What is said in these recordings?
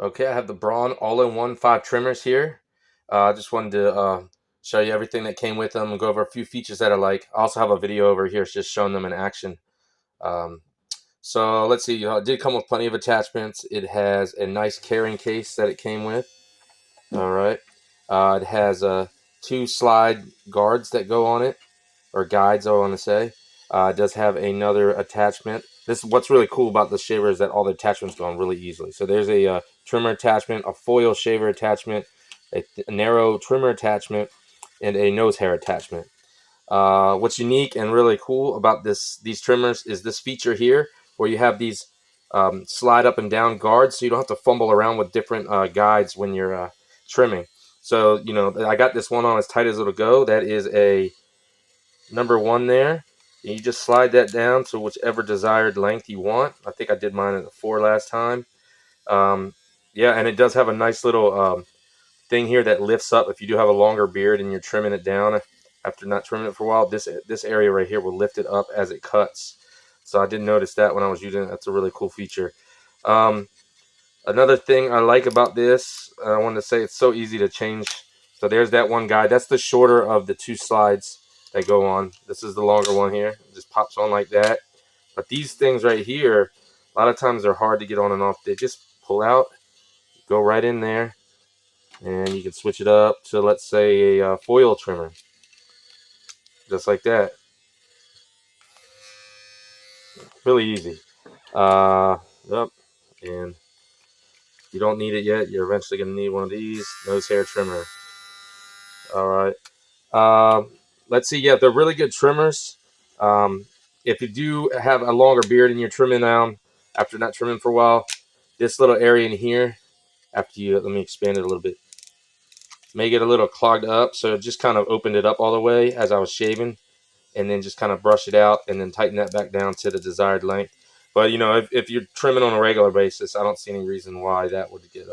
Okay, I have the Braun all-in-one 5 trimmers here. I just wanted to show you everything that came with them and go over a few features that I like. I also have a video over here just showing them in action. Um, so let's see, it did come with plenty of attachments. It has a nice carrying case that it came with. All right. It has 2 slide guards that go on it, or guides, I want to say. It does have another attachment. This is what's really cool about the shaver is that all the attachments go on really easily. So there's a trimmer attachment, a foil shaver attachment, a narrow trimmer attachment, and a nose hair attachment. What's unique and really cool about these trimmers is this feature here, where you have these slide up and down guards, so you don't have to fumble around with different guides when you're trimming. So I got this one on as tight as it'll go. That is a number 1 there. And you just slide that down to whichever desired length you want. I think I did mine at the 4 last time. Yeah, and it does have a nice little thing here that lifts up. If you do have a longer beard and you're trimming it down after not trimming it for a while, this area right here will lift it up as it cuts. So I didn't notice that when I was using it. That's a really cool feature. Another thing I like about this, I wanted to say, it's so easy to change. So there's that one guide. That's the shorter of the 2 slides that go on. This is the longer one here. It just pops on like that. But these things right here, a lot of times they're hard to get on and off. They just pull out, go right in there, and you can switch it up to, let's say, a foil trimmer, just like that. Really easy. Yep. And you don't need it yet. You're eventually going to need one of these. Nose hair trimmer. All right. Let's see. Yeah, they're really good trimmers. If you do have a longer beard and you're trimming down after not trimming for a while, this little area in here, after you, let me expand it a little bit, may get a little clogged up. So it just kind of opened it up all the way as I was shaving, and then just kind of brush it out and then tighten that back down to the desired length. But if you're trimming on a regular basis, I don't see any reason why that would get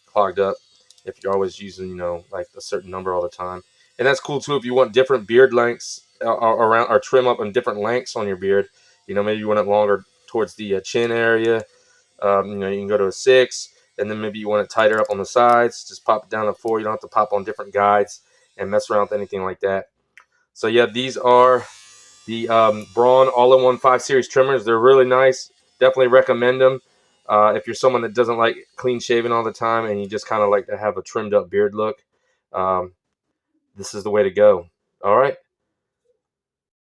clogged up if you're always using like a certain number all the time. And that's cool too if you want different beard lengths around, or trim up on different lengths on your beard. Maybe you want it longer towards the chin area. You can go to a 6, and then maybe you want it tighter up on the sides. Just pop it down to 4. You don't have to pop on different guides and mess around with anything like that. So yeah, these are the Braun all-in-one 5 Series trimmers. They're really nice. Definitely recommend them. If you're someone that doesn't like clean shaving all the time and you just kind of like to have a trimmed up beard look, this is the way to go. All right.